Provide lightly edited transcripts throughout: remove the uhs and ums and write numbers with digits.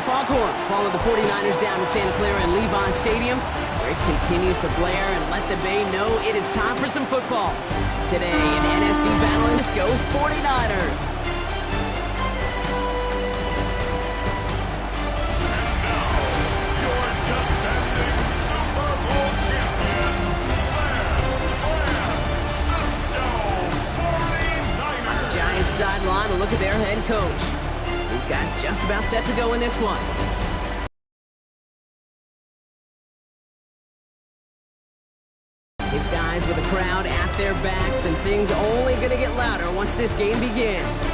foghorn followed the 49ers down to Santa Clara and Levon Stadium, where it continues to blare and let the Bay know it is time for some football. Today, an NFC battle in Disco 49ers. Sideline, a look at their head coach. These guys just about set to go in this one. His guys with a crowd at their backs, and things only going to get louder once this game begins.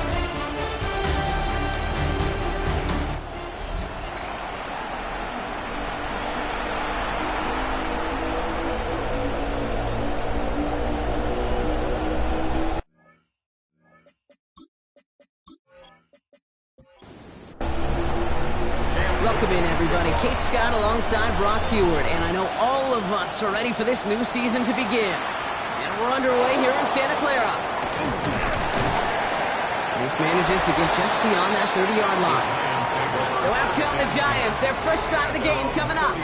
Welcome in, everybody. Kate Scott alongside Brock Heward, and I know all of us are ready for this new season to begin. And we're underway here in Santa Clara. This manages to get just beyond that 30-yard line. So out come the Giants, their first drive of the game coming up.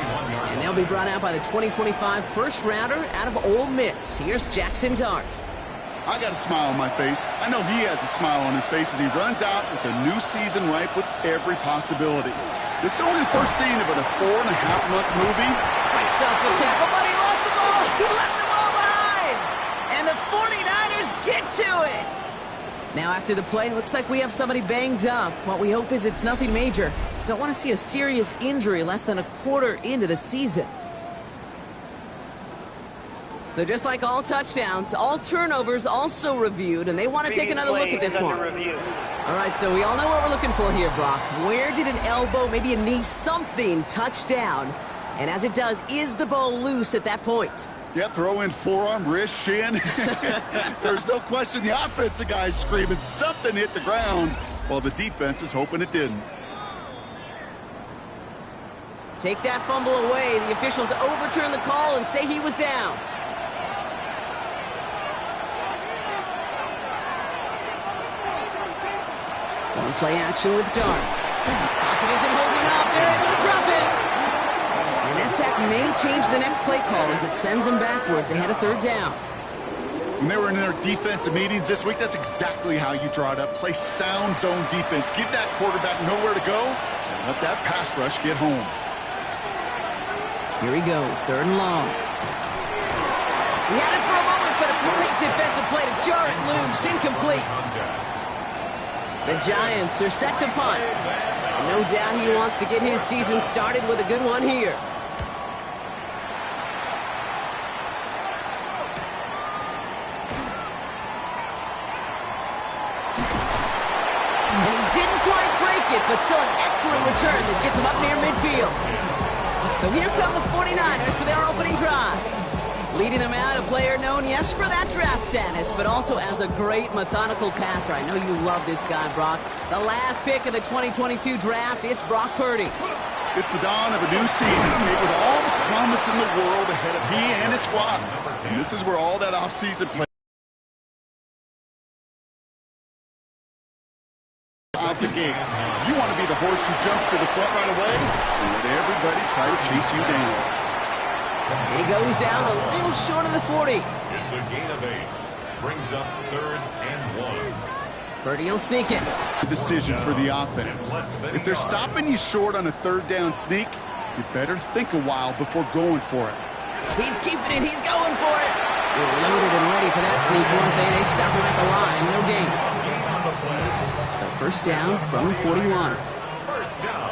And they'll be brought out by the 2025 first-rounder out of Ole Miss. Here's Jackson Dart. I got a smile on my face. I know he has a smile on his face as he runs out with a new season ripe with every possibility. This is only the first scene of a 4.5-month movie. Fights up the tackle, but he lost the ball. He left the ball behind. And the 49ers get to it. Now after the play, looks like we have somebody banged up. What we hope is it's nothing major. Don't want to see a serious injury less than a quarter into the season. So just like all touchdowns, all turnovers also reviewed, and they want to take another look at this one. All right, so we all know what we're looking for here, Brock. Where did an elbow, maybe a knee, something touch down? And as it does, is the ball loose at that point? Yeah, throw in forearm, wrist, shin. There's no question the offensive guy's screaming something hit the ground, while the defense is hoping it didn't. Take that fumble away. The officials overturn the call and say he was down. On play action with Darts. Pocket isn't holding up. They're able to drop it. And that sack may change the next play call as it sends them backwards ahead of third down. When they were in their defensive meetings this week, that's exactly how you draw it up. Play sound zone defense. Give that quarterback nowhere to go and let that pass rush get home. Here he goes, third and long. He had it for a moment, but a great defensive play to jar it loose. Incomplete. The Giants are set to punt. And no doubt he wants to get his season started with a good one here. And he didn't quite break it, but still an excellent return that gets him up near midfield. So here come the 49ers for their opening drive. Leading them out, a player known, yes, for that draft status, but also as a great methodical passer. I know you love this guy, Brock. The last pick of the 2022 draft, it's Brock Purdy. It's the dawn of a new season, okay, with all the promise in the world ahead of he and his squad. And this is where all that offseason play out the gate. You want to be the horse who jumps to the front right away and let everybody try to chase you down. He goes down a little short of the 40. It's a gain of 8. Brings up 3rd and 1. Purdy will sneak it. Decision for the offense. If they're stopping you short on a third down sneak, you better think a while before going for it. He's keeping it. He's going for it. They're loaded and ready for that sneak. One thing, they stop him at the line. No gain. So first down from the 41. First down.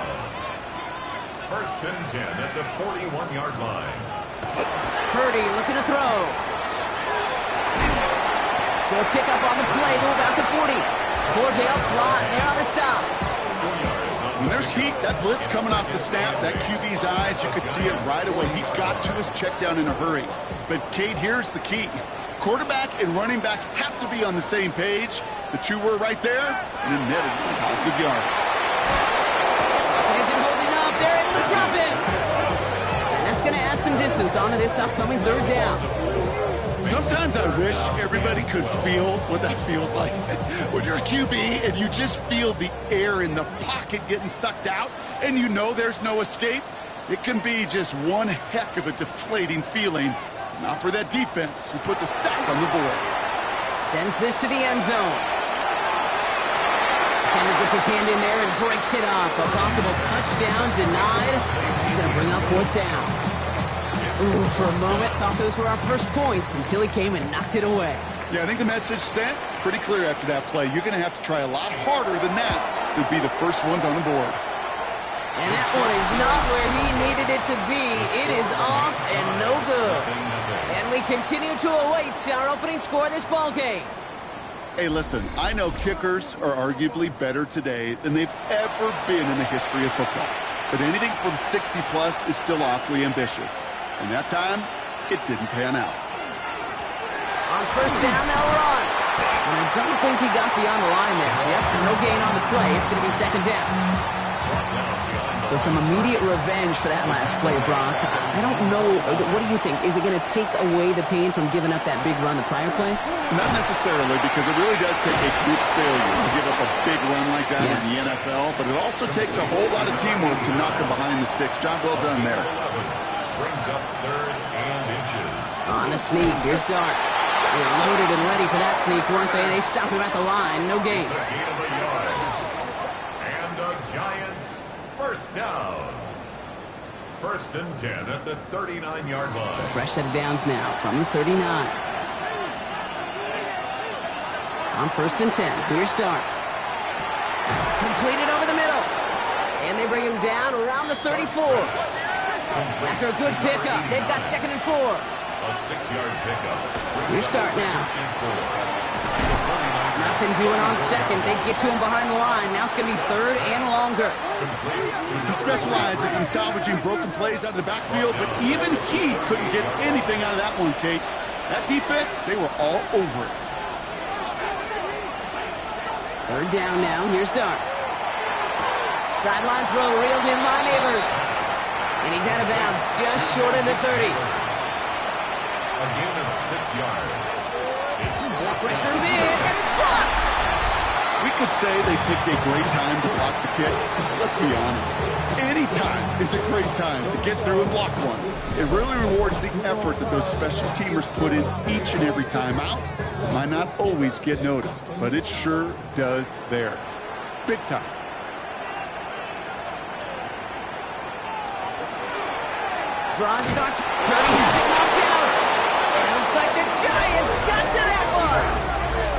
1st and 10 at the 41-yard line. Purdy looking to throw. Short pickup on the play to about the 40. Cordell Flott there on the stop. When there's heat, that blitz coming off the snap, that QB's eyes, you could see it right away. He got to his check down in a hurry. But, Kate, here's the key. Quarterback and running back have to be on the same page. The two were right there, and it netted some positive yards. It isn't holding up. They're able to drop it. And that's going to add some distance onto this upcoming third down. Sometimes I wish everybody could feel what that feels like. When you're a QB and you just feel the air in the pocket getting sucked out, and you know there's no escape, it can be just one heck of a deflating feeling. Not for that defense, who puts a sack on the board. Sends this to the end zone. Defender gets his hand in there and breaks it up. A possible touchdown denied. He's going to bring up 4th down. Ooh, for a moment, thought those were our first points until he came and knocked it away. Yeah, I think the message sent pretty clear after that play. You're going to have to try a lot harder than that to be the first ones on the board. And that one is not where he needed it to be. It is off and no good. And we continue to await our opening score of this ball game. Hey, listen, I know kickers are arguably better today than they've ever been in the history of football. But anything from 60-plus is still awfully ambitious. And that time, it didn't pan out. On 1st down, now we're on. And I don't think he got beyond the line there. Yep, no gain on the play. It's going to be 2nd down. So some immediate revenge for that last play, Brock. I don't know. What do you think? Is it going to take away the pain from giving up that big run the prior play? Not necessarily, because it really does take a group failure to give up a big run like that in the NFL. But it also takes a whole lot of teamwork to knock them behind the sticks. Job well done there. Brings up 3rd and inches. On the sneak, here's Dart. They were loaded and ready for that sneak, weren't they? They stop him at the line. No gain. It's a gain of a yard. And the Giants 1st down. 1st and 10 at the 39-yard line. So fresh set of downs now from the 39. On 1st and 10, here's Dart. Completed over the middle. And they bring him down around the 34. After a good pickup, they've got 2nd and 4. A 6-yard pickup. Here's Dart now. Nothing doing on 2nd. They get to him behind the line. Now it's going to be 3rd and longer. He specializes in salvaging broken plays out of the backfield, but even he couldn't get anything out of that one, Kate. That defense, they were all over it. 3rd down now. Here's Dart. Sideline throw reeled in by Neighbors. And he's out of bounds just short of the 30. A gain of 6 yards. Pressure mid, and it's blocked! We could say they picked a great time to block the kick. Let's be honest. Any time is a great time to get through and block one. It really rewards the effort that those special teamers put in each and every time out. It might not always get noticed, but it sure does there. Big time. Draw starts. Purdy has it knocked out. And it looks like the Giants got to that one.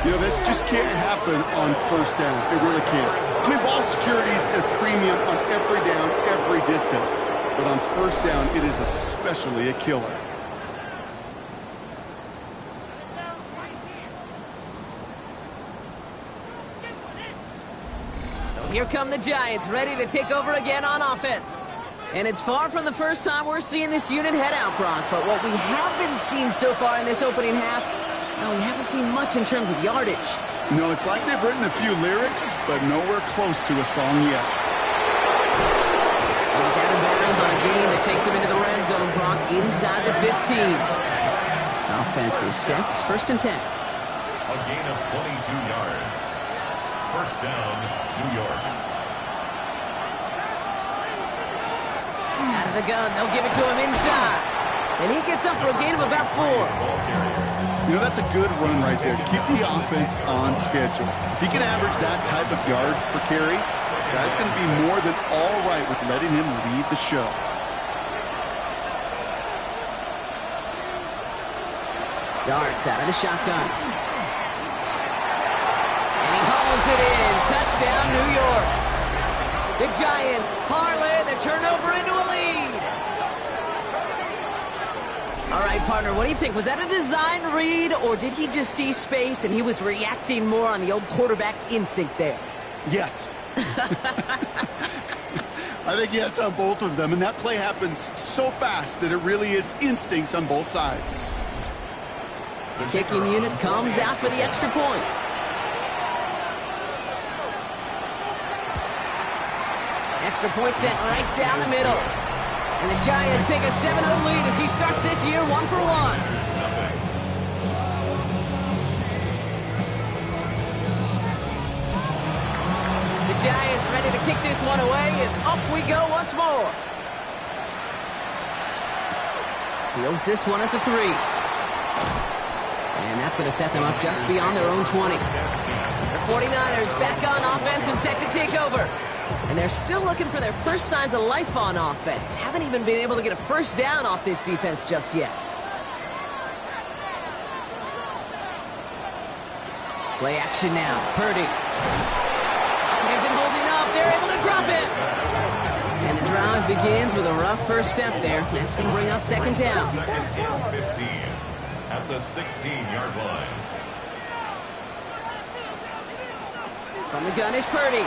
You know, this just can't happen on 1st down. It really can't. I mean, ball security is a premium on every down, every distance. But on 1st down, it is especially a killer. So here come the Giants, ready to take over again on offense. And it's far from the first time we're seeing this unit head out, Brock. But what we haven't seen so far in this opening half, well, we haven't seen much in terms of yardage. No, it's like they've written a few lyrics, but nowhere close to a song yet. He's out of bounds on a gain that takes him into the red zone, Brock, inside the 15. Offense is set. 1st and 10. A gain of 22 yards. 1st down, New York. Out of the gun, they'll give it to him inside. And he gets up for a gain of about 4. You know, that's a good run right there to keep the offense on schedule. If he can average that type of yards per carry, this guy's going to be more than all right with letting him lead the show. Darts out of the shotgun. And he hauls it in. Touchdown, New York. The Giants parlay the turnover into a lead. All right, partner, what do you think? Was that a design read, or did he just see space and he was reacting more on the old quarterback instinct there? Yes. I think yes on both of them, and that play happens so fast that it really is instincts on both sides. The kicking unit comes out for the extra point. Extra point sent right down the middle. And the Giants take a 7-0 lead as he starts this year 1 for 1. The the Giants ready to kick this one away, and off we go once more. Fields this one at the 3. And that's going to set them up just beyond their own 20. The 49ers back on offense and set to take over. And they're still looking for their first signs of life on offense. Haven't even been able to get a first down off this defense just yet. Play action now. Purdy. It isn't holding up. They're able to drop it. And the drive begins with a rough first step there. That's going to bring up second down. Second and 15 at the 16-yard line. From the gun is Purdy.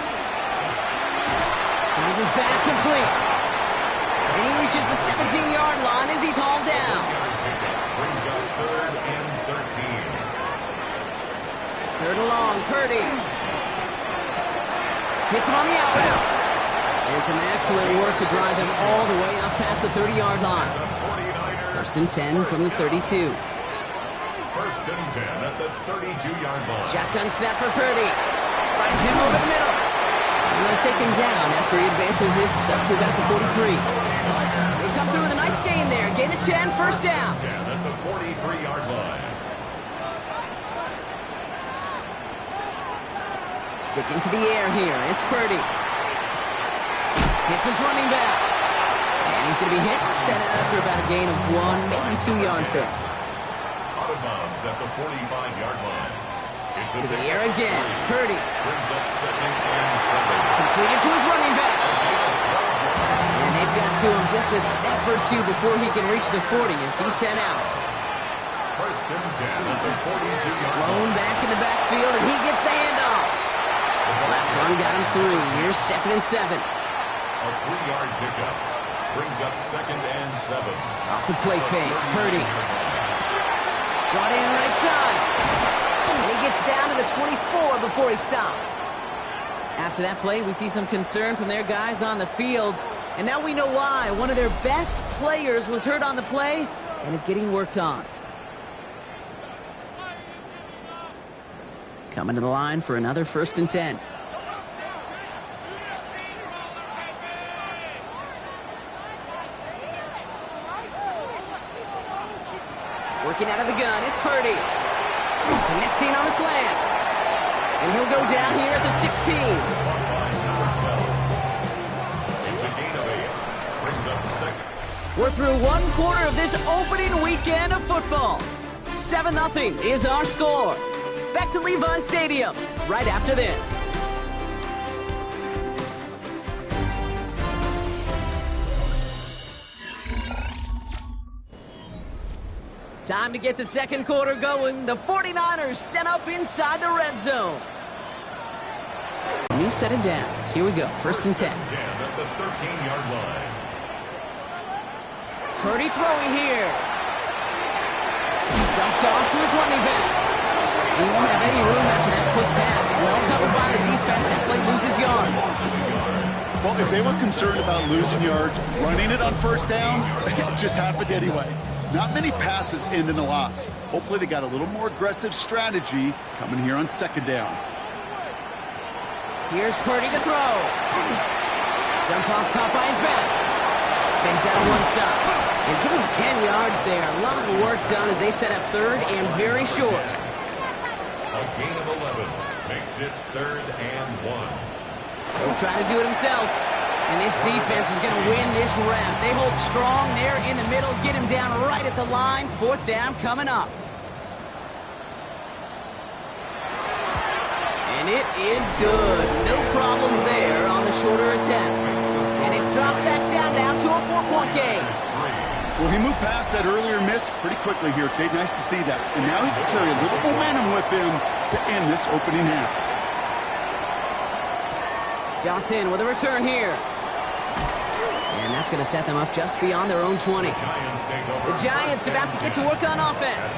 Finds his back complete. And he reaches the 17-yard line as he's hauled down. Brings up third and 13. Third and long, Purdy. Hits him on the out route. And some excellent work to drive them all the way up past the 30-yard line. First and 10 from the 32. First and 10 at the 32-yard line. Shotgun snap for Purdy. Finds him over the middle. And they'll take him down after he advances this up to about the 43. They come through with a nice gain there. Gain of 10, first down. 10 at the 43-yard line. Sticking to the air here. It's Purdy. Hits his running back. And he's going to be hit and set after about a gain of 1, maybe 2 yards there. Out of bounds at the 45-yard line. It's To the air again. Purdy. Brings up second and 7. Completed to his running back. And they've got to him just a step or two before he can reach the 40 as he's sent out. First and 10 at the 42-yard line. Blown back in the backfield, and he gets the handoff. Last run got him 3. Here's second and 7. A 3-yard pickup. Brings up second and 7. Off the play fake. Purdy. Brought in right side. And he gets down to the 24 before he stopped. After that play, we see some concern from their guys on the field. And now we know why. One of their best players was hurt on the play and is getting worked on. Coming to the line for another first and 10. Working out of the gun, it's Purdy. Connecting on the slant. And he'll go down here at the 16. It's a gain of 8. Brings up second. We're through one quarter of this opening weekend of football. 7-0 is our score. Back to Levi's Stadium right after this. Time to get the second quarter going. The 49ers set up inside the red zone. New set of downs. Here we go. First and 10. 10 at the 13-yard line. Purdy throwing here. Dumped off to his running back. He won't have any room after that quick pass. Well covered by the defense. That play loses yards. Well, if they were concerned about losing yards, running it on first down, it just happened anyway. Not many passes end in a loss. Hopefully they got a little more aggressive strategy coming here on second down. Here's Purdy to throw. Dump off caught by his back. Spins out one side. And give him 10 yards there. A lot of work done as they set up third and very short. A gain of 11 makes it third and 1. He'll try to do it himself. And this defense is going to win this round. They hold strong there in the middle. Get him down right at the line. Fourth down coming up. And it is good. No problems there on the shorter attempt. And it's dropped back down now to a 4-point game. Well, he moved past that earlier miss pretty quickly here, Kate. Nice to see that. And now he can carry a little momentum with him to end this opening half. Johnson with a return here. And that's going to set them up just beyond their own 20. The Giants about to get to work on offense.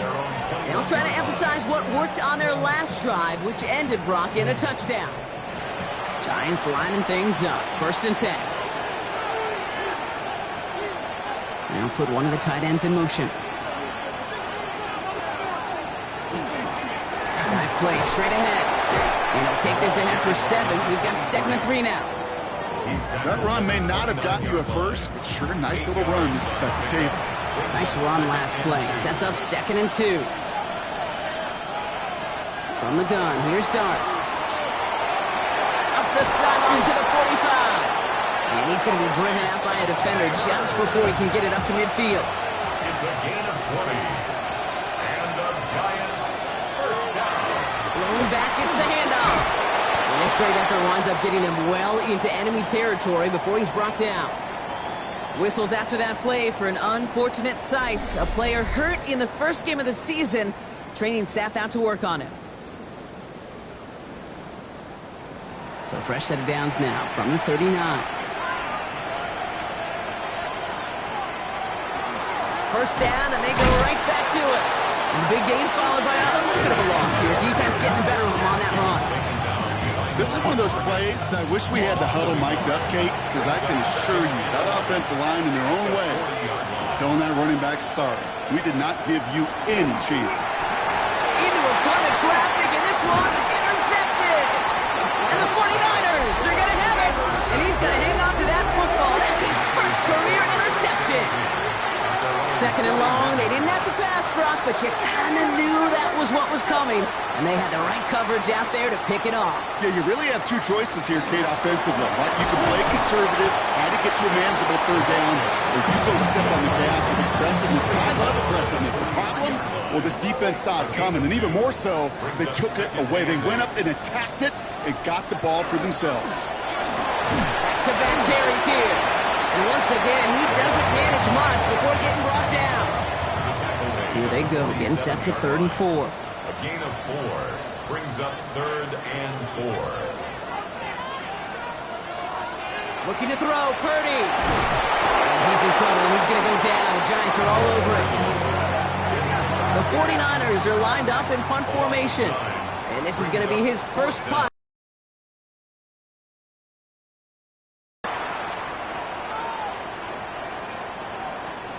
They'll try to emphasize what worked on their last drive, which ended, Brock, in a touchdown. Giants lining things up. First and 10. Now put one of the tight ends in motion. Dive play straight ahead. And he'll take this ahead for 7. We've got 2nd and 3 now. That run may not have gotten you a first, but sure, nice little run to set the table. Nice run last play. Sets up 2nd and 2. From the gun, here's Dart. Up the sideline to the 45. And he's going to be driven out by a defender just before he can get it up to midfield. It's a gain of 20. And the Giants first down. Blown back, it's the handoff. And this great effort winds up getting him well into enemy territory before he's brought down. Whistles after that play for an unfortunate sight. A player hurt in the first game of the season. Training staff out to work on him. So fresh set of downs now from the 39. First down, and they go right back to it. And the big gain followed by a little bit of a loss here. Defense getting the better of them on that run. This is one of those plays that I wish we had the huddle mic'd up, Kate, because I can assure you that offensive line in their own way is telling that running back, sorry, we did not give you any chance. Into a ton of traffic, and this one's intercepted. And the 49ers are going to have it. And he's going to hang on to that football. That's his first career interception. 2nd and long. They didn't have to pass, Brock, but you kind of knew that was what was coming. And they had the right coverage out there to pick it off. Yeah, you really have two choices here, Kate, offensively. Right? You can play conservative, try to get to a manageable 3rd down, or you go step on the gas with aggressiveness. And I love aggressiveness. The problem? Well, this defense saw it coming, and even more so, they took it away. They went up and attacked it and got the ball for themselves. Back-to-back carries here. And once again, he doesn't manage much before getting brought down. Here they go, getting set for 3rd and 4. A gain of 4 brings up 3rd and 4. Looking to throw, Purdy. He's in trouble, and he's going to go down. The Giants are all over it. The 49ers are lined up in punt formation. And this is going to be his first punt.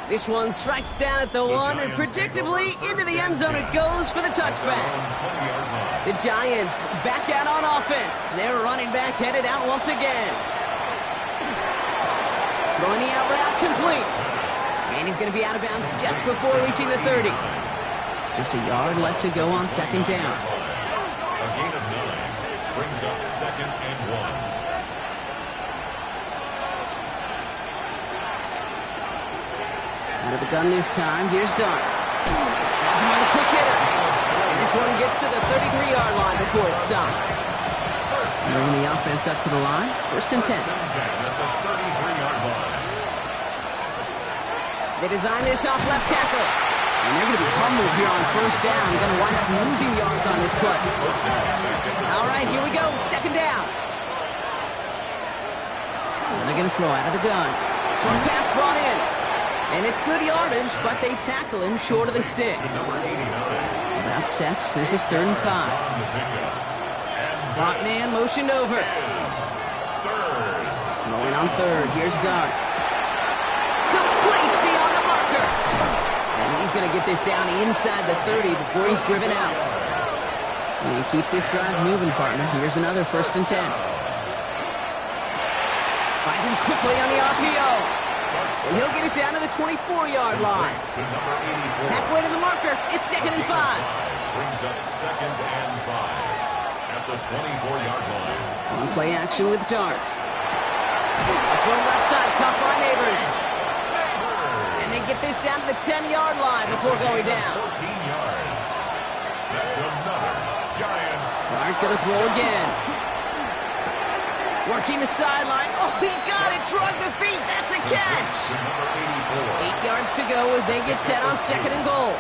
This one strikes down at the 1, and predictably into the end zone it goes for the touchback. The Giants back out on offense. Their running back headed out once again. Throwing the out route complete. And he's going to be out of bounds just before reaching the 30. Just a yard left to go on 2nd down. A gain of 9 brings up 2nd and 1. Out of the gun this time, here's Dart. Has him on the quick hitter. And this one gets to the 33-yard line before it's stopped. Bringing the offense up to the line. 1st and 10. They design this off left tackle. And they're going to be humbled here on 1st down. Going to wind up losing yards on this play. All right, here we go. 2nd down. And they're going to throw out of the gun. Short pass brought in. And it's good yardage, but they tackle him short of the sticks. About set. This is 3rd and 5. Slot man motioned over. Going on 3rd. Here's Dart. Complete beyond the marker. And he's going to get this down inside the 30 before he's driven out. And you keep this drive moving, partner. Here's another 1st and 10. Finds him quickly on the RPO. And he'll get it down to the 24-yard line. Halfway to the marker. It's 2nd and 5. Brings up 2nd and 5 at the 24-yard line. On play action with Dart. From left side, caught by Neighbors. And they get this down to the 10-yard line before going down. 14 yards. That's another Giants. Dart gonna throw again. Working the sideline. Oh, he got it. Drug the feet. That's a catch. 8 yards to go as they get set on 2nd and goal.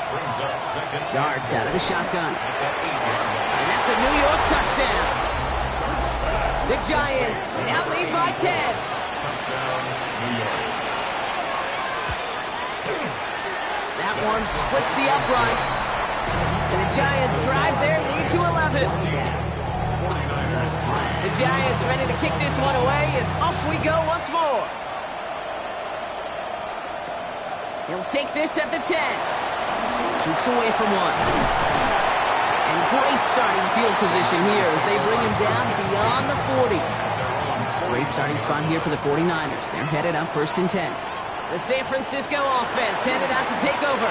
Dart out of the shotgun. And that's a New York touchdown. The Giants now lead by 10. Touchdown, New York. That one splits the uprights. And the Giants drive their lead to 11. The Giants ready to kick this one away, and off we go once more. He'll take this at the 10. Jukes away from one. And great starting field position here as they bring him down beyond the 40. Great starting spot here for the 49ers. They're headed up 1st and 10. The San Francisco offense headed out to take over.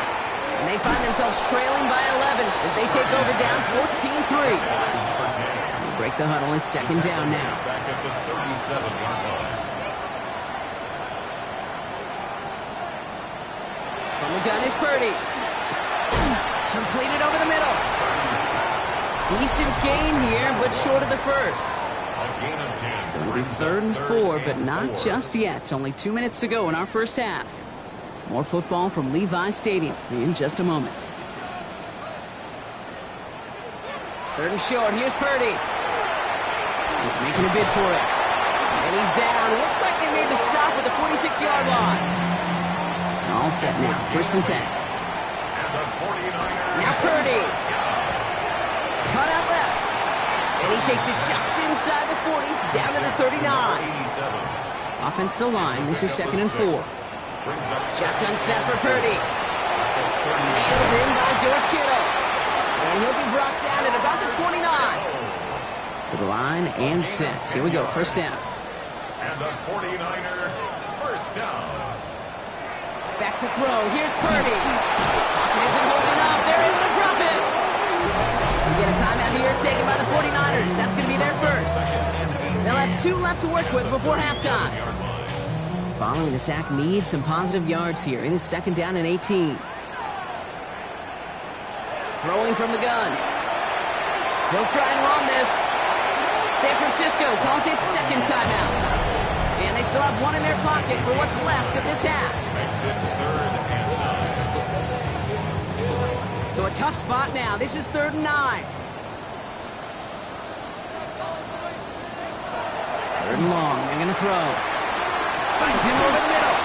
And they find themselves trailing by 11 as they take over down 14-3. They break the huddle. It's 2nd down now. Back at the 37-yard line. From the gun is Purdy. Completed over the middle. Decent gain here, but short of the first. A gain of 10. So it'll be 3rd and 4, but not just yet. Only 2 minutes to go in our first half. More football from Levi Stadium in just a moment. 3rd and short. Here's Purdy. He's making a bid for it. And he's down. Looks like they made the stop at the 46-yard line. All set now. 1st and 10. Now Purdy. Cut out left. And he takes it just inside the 40, down to the 39. Offensive line. This is 2nd and 4. Shotgun snap for Purdy. Nailed in by George Kittle. And he'll be brought down at about the 29. To the line and set. Here we go. 1st down. And the 49ers 1st down. Back to throw. Here's Purdy. Pocket isn't holding up. They're able to drop it. We get a timeout here taken by the 49ers. That's going to be their first. They'll have 2 left to work with before halftime. Following the sack needs some positive yards here. It is 2nd down and 18. Throwing from the gun. He'll try and run this. San Francisco calls it 2nd timeout. And they still have 1 in their pocket for what's left of this half. So a tough spot now. This is 3rd and 9. 3rd and long. They're going to throw. Finds him over the middle.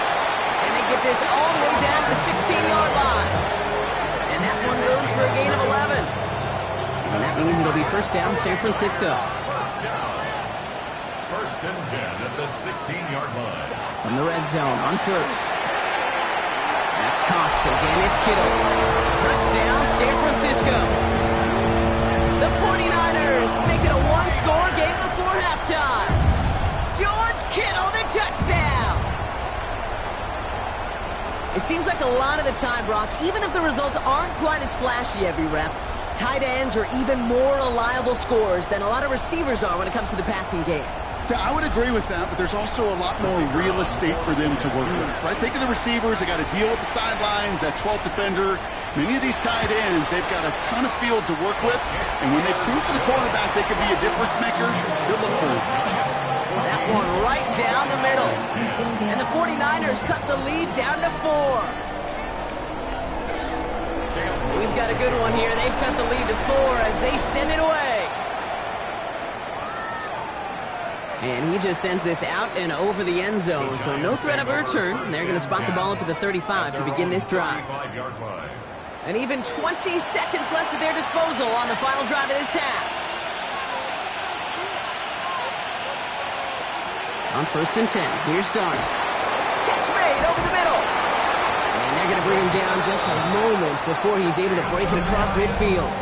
And they get this all the way down to the 16-yard line. And that one goes for a gain of 11. And that means it'll be 1st down, San Francisco. 1st and 10 at the 16-yard line. From the red zone on 1st. That's Cox. Again, it's Kittle. Touchdown, San Francisco. The 49ers make it a 1-score game before halftime. George Kittle, the touchdown. It seems like a lot of the time, Brock, even if the results aren't quite as flashy every rep, tight ends are even more reliable scorers than a lot of receivers are when it comes to the passing game. Yeah, I would agree with that, but there's also a lot more real estate for them to work with. Right? Think of the receivers. They got to deal with the sidelines, that 12th defender. Many of these tight ends, they've got a ton of field to work with, and when they prove to the quarterback they can be a difference maker, they'll look for it. That one right down the middle. And the 49ers cut the lead down to 4. We've got a good one here. They've cut the lead to 4 as they send it away. And he just sends this out and over the end zone, so no threat of a return. They're going to spot the ball up at the 35 to begin this drive. And even 20 seconds left at their disposal on the final drive of this half. On 1st and 10, here's Dart. Catch made over the middle. And they're going to bring him down just a moment before he's able to break it across midfield.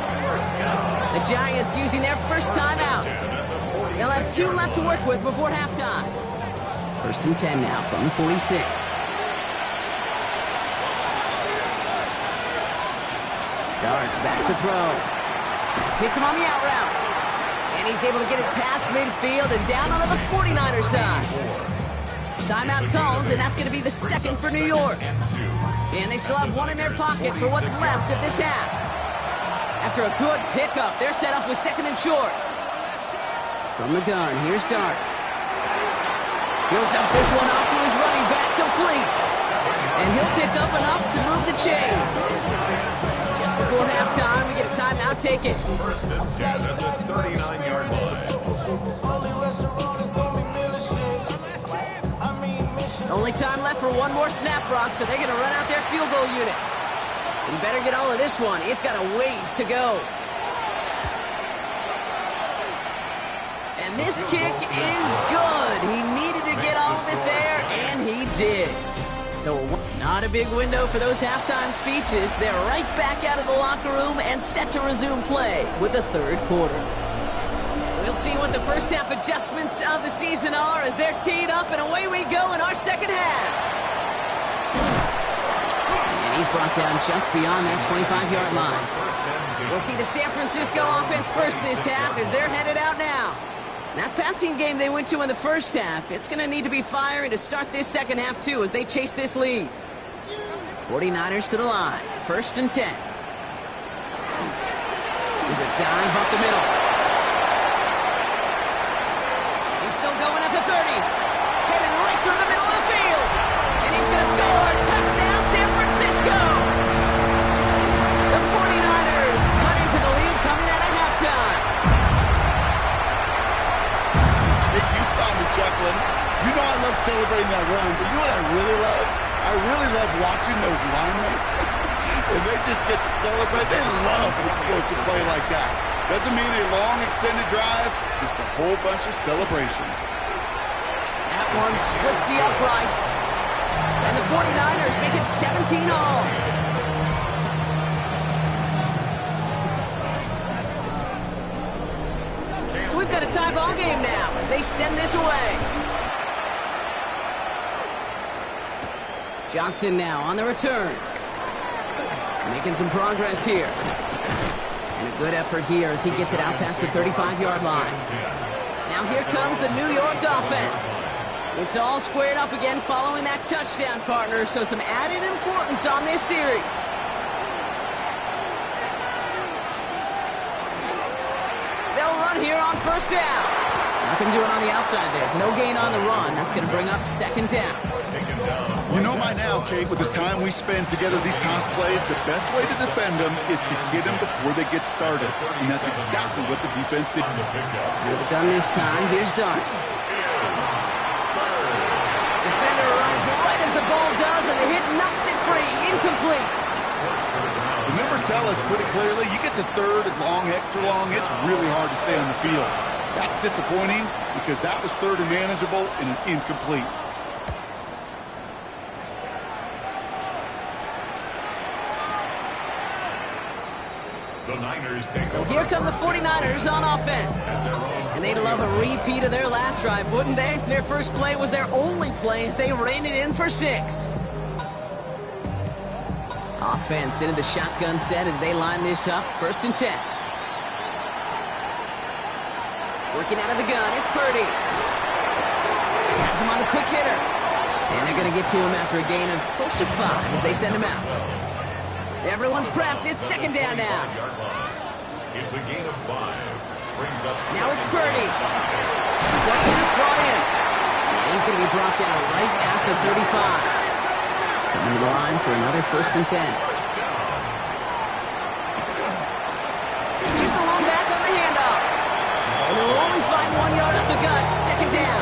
The Giants using their first timeout. They'll have 2 left to work with before halftime. 1st and 10 now from the 46. Dart's back to throw. Hits him on the out route. And he's able to get it past midfield and down onto the 49er side. Timeout called, and that's going to be the 2nd for New York. And they still have 1 in their pocket for what's left of this half. After a good pickup, they're set up with 2nd and short. From the gun, here's Dart. He'll dump this one off to his running back, complete. And he'll pick up enough to move the chains. Just before halftime, we get a timeout taken. 1st and 10 at the 39-yard line. Only time left for 1 more snap, Brock, so they're going to run out their field goal unit. You better get all of this one. It's got a ways to go. And this kick is good. He needed to get all of it there, and he did. So not a big window for those halftime speeches. They're right back out of the locker room and set to resume play with the third quarter. We'll see what the first half adjustments of the season are as they're teed up, and away we go in our second half. And he's brought down just beyond that 25-yard line. We'll see the San Francisco offense first this half as they're headed out now. That passing game they went to in the first half, it's going to need to be firing to start this second half, too, as they chase this lead. 49ers to the line. 1st and 10. Here's a dive up the middle. He's still going at the 30. Headed right through the middle of the field. And he's going to score. Touchdown, San Francisco. The 49ers cut into the lead coming out of halftime. You saw me chuckling. You know I love celebrating that run, but you know what I really love? I really love watching those linemen. And they just get to celebrate. They love an explosive play like that. Doesn't mean a long extended drive, just a whole bunch of celebration. That one splits the uprights. And the 49ers make it 17 all. So we've got a tie ball game now as they send this away. Johnson now on the return. Making some progress here. And a good effort here as he gets it out past the 35-yard line. Now here comes the New York offense. It's all squared up again following that touchdown, partner, so some added importance on this series. They'll run here on 1st down. Nothing doing on the outside there. No gain on the run. That's going to bring up 2nd down. You know by now, Kate, with this time we spend together these toss plays, the best way to defend them is to hit them before they get started. And that's exactly what the defense did. With the gun this time, here's Dart. Defender arrives right as the ball does, and the hit knocks it free. Incomplete. The numbers tell us pretty clearly, you get to 3rd and long, extra long, it's really hard to stay on the field. That's disappointing because that was 3rd and manageable and an incomplete. So here come the 49ers on offense. And they'd love a repeat of their last drive, wouldn't they? Their first play was their only play as they ran it in for 6. Offense into the shotgun set as they line this up. 1st and 10. Working out of the gun, it's Purdy. Has him on the quick hitter. And they're going to get to him after a gain of close to 5 as they send him out. Everyone's prepped. It's 2nd down now. It's a gain of 5. Brings up now it's Purdy. He's up pass brought in. And he's going to be brought down right at the 35. Coming to the line for another 1st and 10. Here's the long back on the handoff. And they'll only find 1 yard up the gut. 2nd down.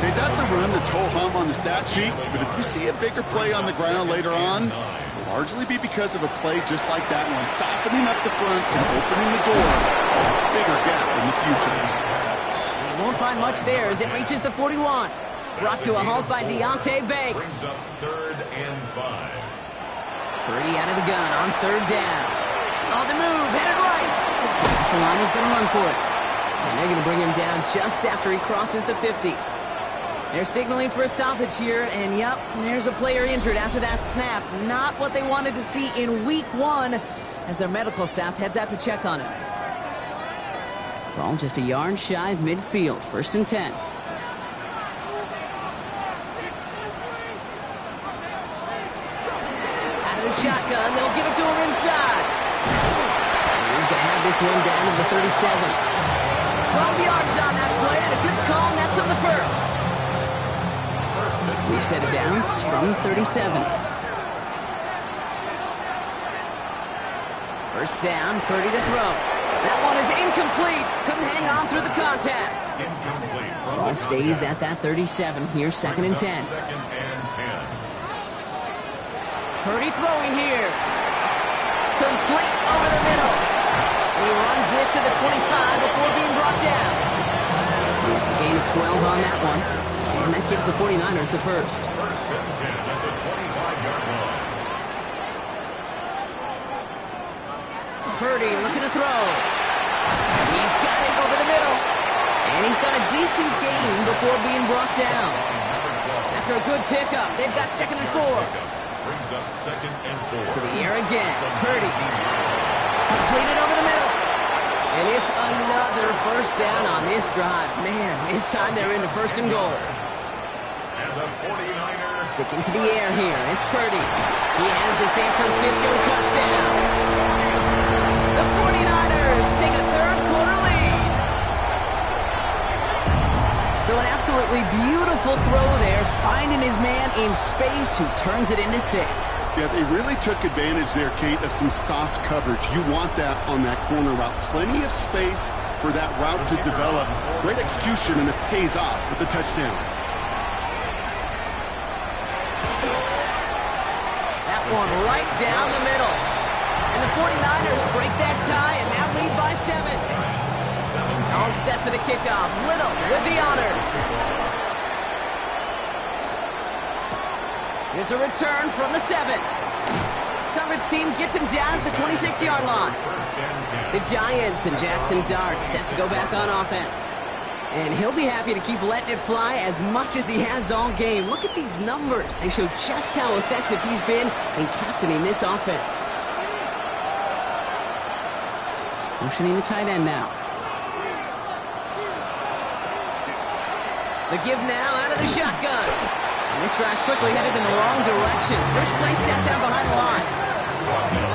Hey, that's a run that's ho-hum on the stat sheet, but if you see a bigger play on the ground later on, it'll largely be because of a play just like that one, softening up the front and opening the door. A bigger gap in the future. You won't find much there as it reaches the 41. Brought to a halt by Deonte Banks. 3rd and 5. Purdy out of the gun on 3rd down. On the move, headed right. The line is going to run for it. And they're going to bring him down just after he crosses the 50. They're signaling for a stoppage here, and yep, there's a player injured after that snap. Not what they wanted to see in week 1 as their medical staff heads out to check on him. Ball just a yard shy of midfield. 1st and 10. Out of the shotgun, they'll give it to him inside. And he's going to have this one down to the 37. 12 yards on that play, and a good call nets him the 1st. We've set it down from 37. 1st down, Purdy to throw. That one is incomplete. Couldn't hang on through the contact. Ball stays at that 37. Here's 2nd and 10. Purdy throwing here. Complete over the middle. He runs this to the 25 before being brought down. So it's a gain of 12 on that one. And that gives the 49ers the first. First and 10 at the 25-yard line. Purdy looking to throw. He's got it over the middle. And he's got a decent gain before being brought down. After a good pickup, they've got 2nd and 4. Brings up 2nd and 4. To the air again. Purdy. Completed over the middle. And it's another first down on this drive. Man, this time they're into 1st and goal. And the 49ers sticking to the air here. It's Purdy. He has the San Francisco touchdown. The 49ers take a third-quarter lead. So an absolutely beautiful throw there, finding his man in space who turns it into 6. Yeah, they really took advantage there, Kate, of some soft coverage. You want that on that corner route. Plenty of space for that route to develop. Great execution, and it pays off with the touchdown. That one right down the middle. And the 49ers break that tie and now lead by 7. All set for the kickoff. Little with the honors. Here's a return from the 7. Coverage team gets him down at the 26-yard line. The Giants and Jackson Dart set to go back on offense. And he'll be happy to keep letting it fly as much as he has all game. Look at these numbers. They show just how effective he's been in captaining this offense. Motioning the tight end now. The give now out of the shotgun. And this drive's quickly headed in the wrong direction. First play set down behind the line.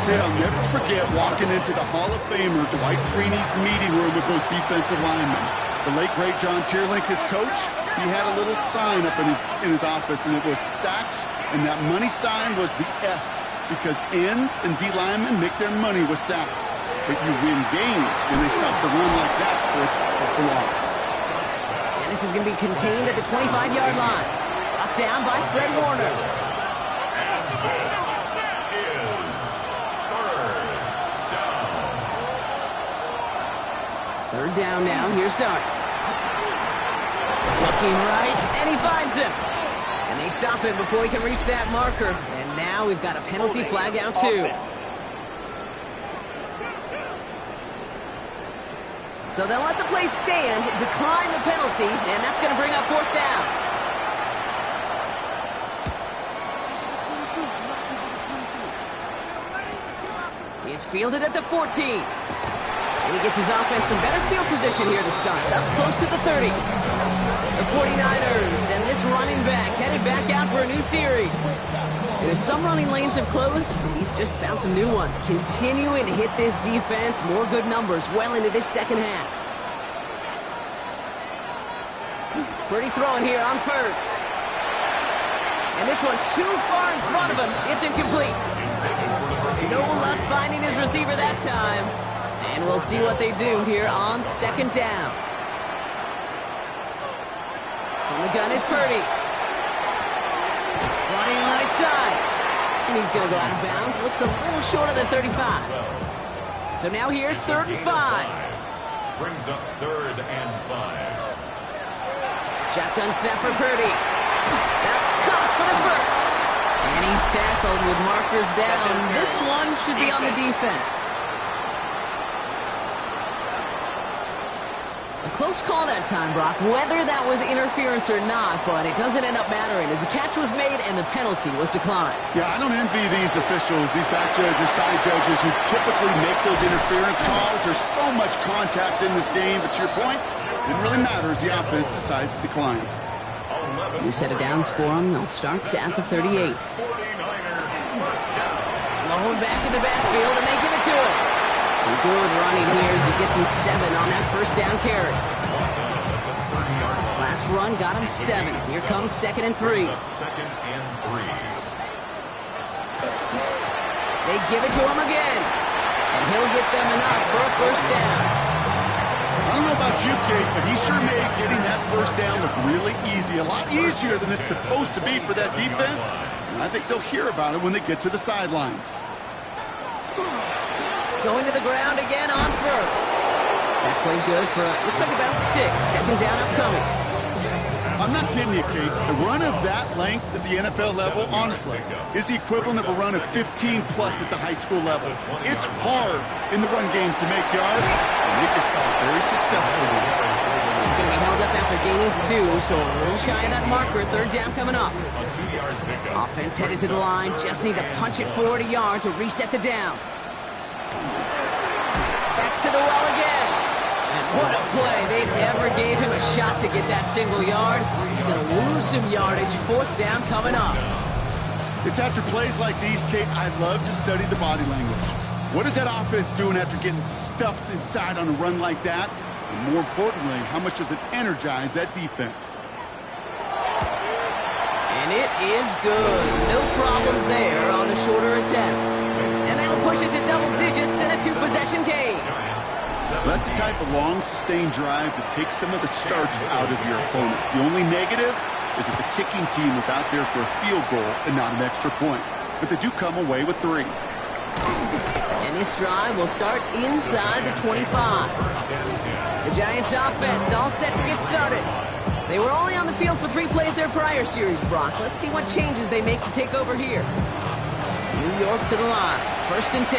Okay, I'll never forget walking into the Hall of Famer Dwight Freeney's meeting room with those defensive linemen. The late, great John Tierlink, his coach, he had a little sign up in his office, and it was sacks, and that money sign was the S, because ends and D linemen make their money with sacks. But you win games when they stop the run like that for loss. And this is going to be contained at the 25-yard line. Brought down by Fred Warner. And this is 3rd down. 3rd down now. Here's Dart. Looking right, and he finds him. And they stop him before he can reach that marker. And now we've got a penalty flag out too. So they'll let the play stand, decline the penalty, and that's going to bring up 4th down. It's fielded at the 14. And he gets his offense in better field position here to start. Up close to the 30. The 49ers and this running back headed back out for a new series. And as some running lanes have closed, he's just found some new ones. Continuing to hit this defense, more good numbers well into this 2nd half. Purdy throwing here on 1st. And this one too far in front of him. It's incomplete. No luck finding his receiver that time. And we'll see what they do here on 2nd down. From the gun is Purdy. Running right side. And he's going to go out of bounds. Looks a little short of the 35. So now here's 3rd and 5. Brings up 3rd and 5. Shotgun snap for Purdy. That's caught for the first. And he's tackled with markers down. This one should be on the defense. A close call that time, Brock, whether that was interference or not, but it doesn't end up mattering as the catch was made and the penalty was declined. Yeah, I don't envy these officials, these back judges, side judges who typically make those interference calls. There's so much contact in this game, but to your point, it didn't really matter as the offense decides to decline. New set of downs for them. They'll start at the 38. Blown back in the backfield, and they give it to him. Some good running here as he gets him 7 on that 1st down carry. Last run got him 7. Here comes 2nd and 3. They give it to him again. And he'll get them enough for a 1st down. I don't know about you, Kate, but he sure made getting that 1st down look really easy. A lot easier than it's supposed to be for that defense. And I think they'll hear about it when they get to the sidelines. Going to the ground again on 1st. That played good for, looks like about 6. 2nd down upcoming. I'm not kidding you, Kate. A run of that length at the NFL level, honestly, is the equivalent of a run of 15-plus at the high school level. It's hard in the run game to make yards, and they just got very successful. He's going to be held up after gaining 2, so a little shy of that marker. Third down coming up. Offense headed to the line. Just need to punch it forward a yard to reset the downs. Back to the well again. And what a play. They never gave him a shot to get that single yard. He's going to lose some yardage. Fourth down coming up. It's after plays like these, Kate, I love to study the body language. What is that offense doing after getting stuffed inside on a run like that? And more importantly, how much does it energize that defense? And it is good. No problems there on the shorter attempt. And that'll push it to double digits in a 2-possession game. That's the type of long, sustained drive that takes some of the starch out of your opponent. The only negative is that the kicking team was out there for a field goal and not an extra point. But they do come away with 3. And this drive will start inside the 25. The Giants offense all set to get started. They were only on the field for 3 plays their prior series, Brock. Let's see what changes they make to take over here. New York to the line. 1st and 10.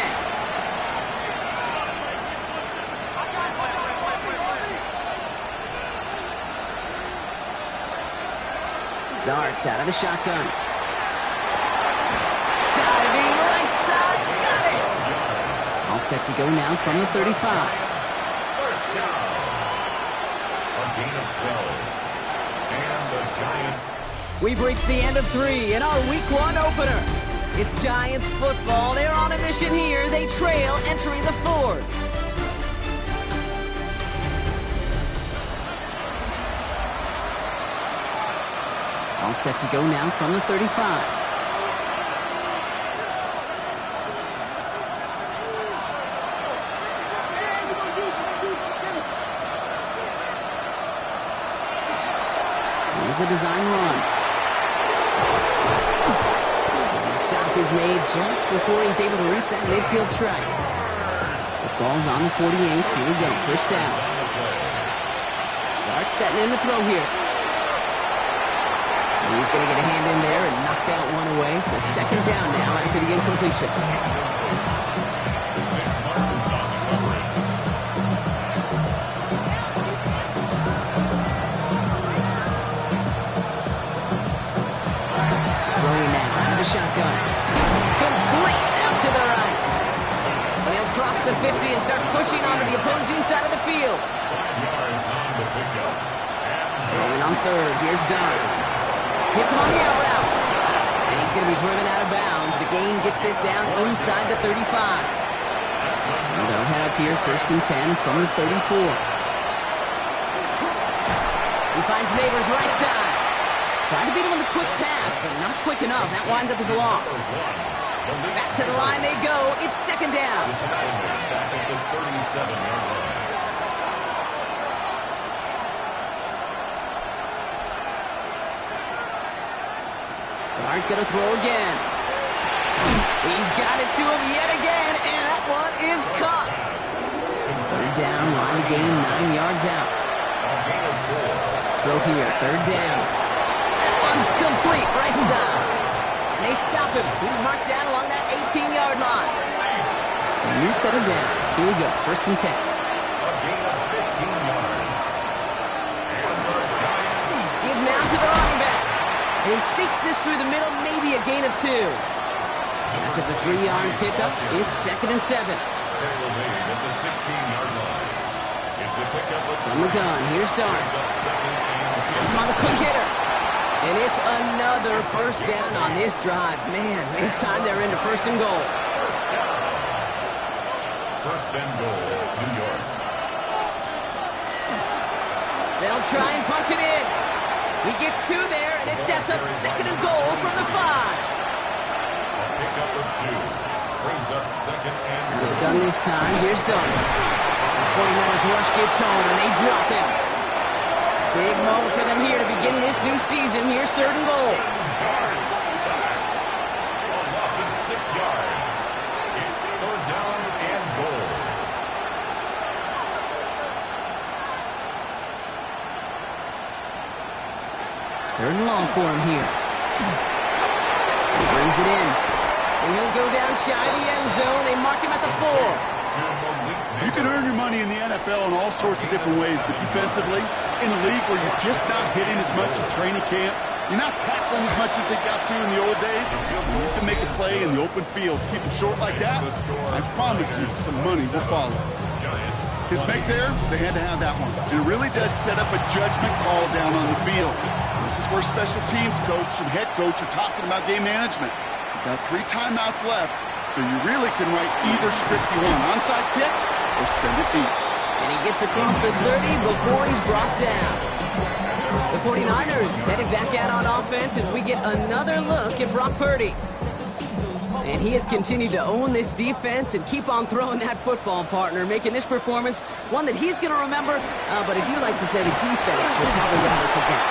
Darts out of the shotgun. Diving right side. Got it. All set to go now from the 35. First down. A gain of 12. And the Giants. We've reached the end of 3 in our Week 1 opener. It's Giants football. They're on a mission here. They trail entering the 4th. All set to go now from the 35. Here's a design run. And the stop is made just before he's able to reach that midfield strike. The ball's on the 48. Here we go. First down. Dart setting in the throw here. He's going to get a hand in there and knock that one away. So 2nd down now after the incompletion. Throwing now out of the shotgun. Complete out to the right. They'll cross the 50 and start pushing onto the opposing side of the field. 5 yards on the pickup. Rolling on 3rd. Here's Dart. Hits him on the out route. And he's going to be driven out of bounds. The gain gets this down inside the 35. So they'll head up here 1st and 10 from the 34. He finds Neighbors right side. Trying to beat him with a quick pass, but not quick enough. That winds up as a loss. Back to the line they go. It's 2nd down. Back at the 37-yard line. Dart gonna throw again. He's got it to him yet again, and that one is caught. 3rd down, line to gain 9 yards out. Throw here, 3rd down. That one's complete, right side. And they stop him. He's marked down along that 18-yard line. So a new set of downs. Here we go, 1st and 10. A gain of 15 yards. And the Giants. Give now to the running back. And he sneaks this through the middle, maybe a gain of 2. After the 3-yard pickup, it's 2nd and 7. Tackle made at the 16-yard line. It's a pickup of From the gun, here's Dart. second and Gets him on the quick hitter. And it's another 1st down on this drive. Man, this time they're into 1st and goal. first down. 1st and goal, New York. They'll try and punch it in. He gets 2 there, and it sets up 2nd and goal from the 5. A pickup of 2. Brings up 2nd and Out of goal. the gun this time, here's Dart. The 49ers rush gets home, and they drop him. Big moment for them here to begin this new season. Here's 3rd and goal. Dart sacked. A loss of 6 yards. It's 3rd down and goal. for him here. He brings it in. And he'll go down shy of the end zone. They mark him at the 4. You can earn your money in the NFL in all sorts of different ways, but defensively, in a league where you're just not hitting as much in training camp, you're not tackling as much as they got to in the old days, you can make a play in the open field. Keep it short like that, I promise you some money will follow. His make there, they had to have that one. And it really does set up a judgment call down on the field. This is where special teams coach and head coach are talking about game management. You've got 3 timeouts left, so you really can write either script you want. Onside kick or send it deep. And he gets across the 30 before he's brought down. The 49ers headed back out on offense as we get another look at Brock Purdy. And he has continued to own this defense and keep on throwing that football, partner, making this performance one that he's going to remember, but as you like to say, the defense will probably never forget.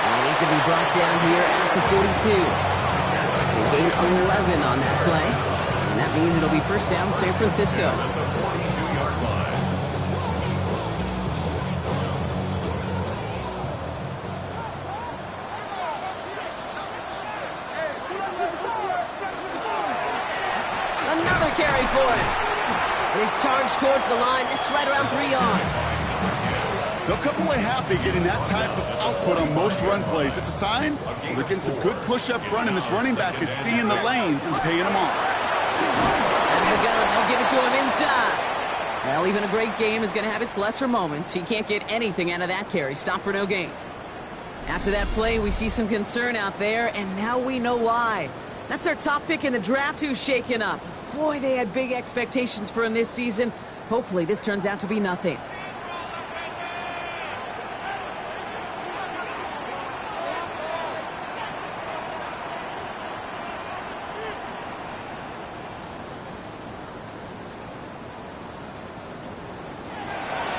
And he's going to be brought down here at the 42. They gain 11 on that play, and that means it'll be first down San Francisco. Another carry for him. And he's charged towards the line. That's right around 3 yards. They'll come away happy getting that type of output on most run plays. It's a sign they're getting some good push up front, and this running back is seeing the lanes and paying them off. And the gun, they'll give it to him inside. Well, even a great game is going to have its lesser moments. He can't get anything out of that carry. Stop for no gain. After that play, we see some concern out there, and now we know why. That's our top pick in the draft who's shaken up. Boy, they had big expectations for him this season. Hopefully, this turns out to be nothing.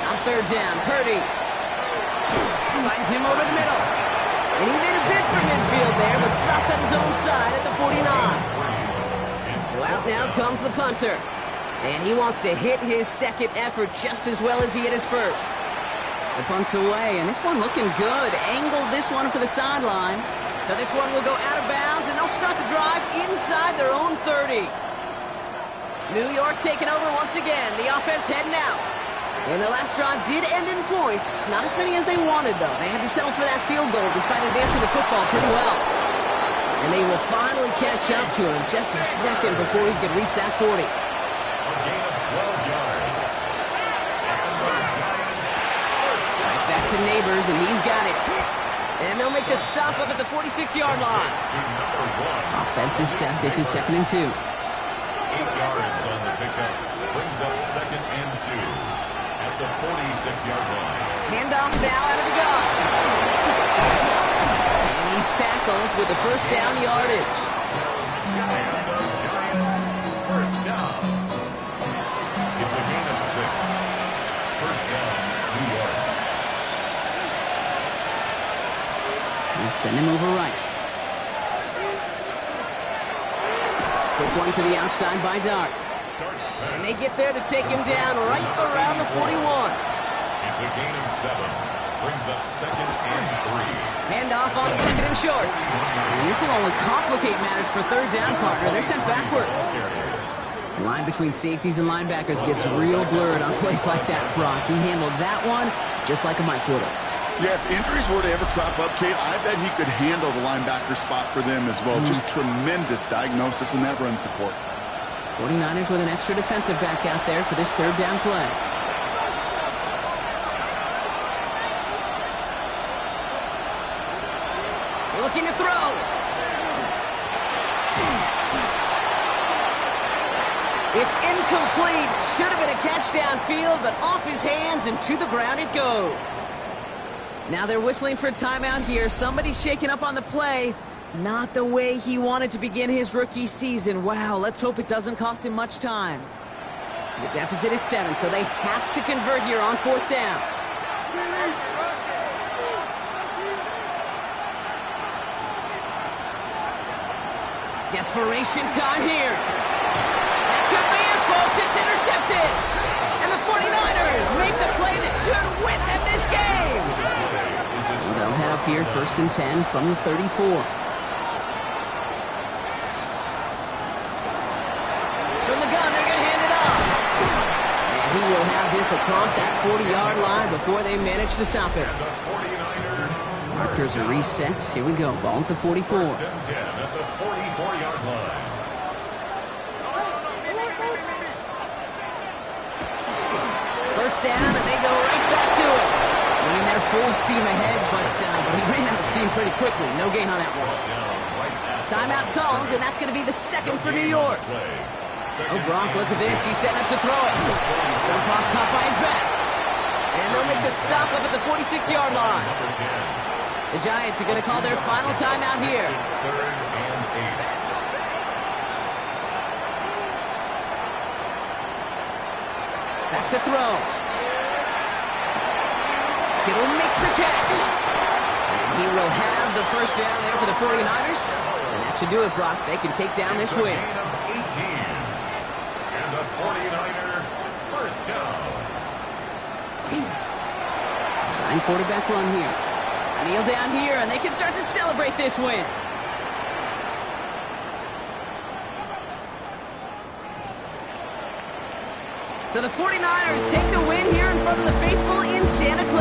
On third down, Purdy finds him over the middle. And he made a bid for midfield there, but stopped on his own side at the 49. So out now comes the punter. And he wants to hit his second effort just as well as he hit his first. The punt's away, and this one looking good. Angled this one for the sideline. So this one will go out of bounds, and they'll start the drive inside their own 30. New York taking over once again. The offense heading out. And the last drive did end in points. Not as many as they wanted, though. They had to settle for that field goal despite advancing the football pretty well. And they will finally catch up to him just a second before he could reach that 40. A gain of 12 yards. Right back to Neighbors, and he's got it. And they'll make the stop up at the 46-yard line. Offense is set. This is 2nd and 2. 8 yards on the pickup. Brings up 2nd and 2 at the 46-yard line. Handoff now out of the gun. And he's tackled with the first down yardage. And the Giants first down. It's a gain of 6. First down, New York. They send him over right. Quick one to the outside by Dart. And they get there to take him down right around the 41. It's a gain of 7. Brings up 2nd and 3. Handoff on 2nd and short. And this will only complicate matters for third down, partner. They're sent backwards. The line between safeties and linebackers gets real blurred on plays like that, Brock. He handled that one just like a Mike would have. Yeah, if injuries were to ever crop up, Kate, I bet he could handle the linebacker spot for them as well. Just tremendous diagnosis in that run support. 49ers with an extra defensive back out there for this third down play. Looking to throw. It's incomplete. Should have been a catch downfield, but off his hands and to the ground it goes. Now they're whistling for a timeout here. Somebody's shaking up on the play. Not the way he wanted to begin his rookie season. Wow, let's hope it doesn't cost him much time. The deficit is 7, so they have to convert here on 4th down. Desperation time here. That could be it, folks. It's intercepted. And the 49ers make the play that should win them this game. So they'll head up here, 1st and 10 from the 34. He will have this across that 40-yard line before they manage to stop it. Markers are reset. Here we go. Ball at the 44. 1st and 10 at the 44-yard line. First down, and they go right back to it. Winning their full steam ahead, but he ran out of steam pretty quickly. No gain on that one. Timeout called, and that's going to be the second for New York. Oh, Gronk, look at this. He's setting up to throw it. Jump off, caught by his back. And they'll make the stop up at the 46-yard line. The Giants are going to call their final timeout here. 3rd and 8. Back to throw. Kittle makes the catch. And he will have the first down there for the 49ers. And that should do it, Brock. They can take down this win. The 49er first down. Sign quarterback run here. Kneel down here, and they can start to celebrate this win. So the 49ers take the win here in front of the faithful in Santa Clara.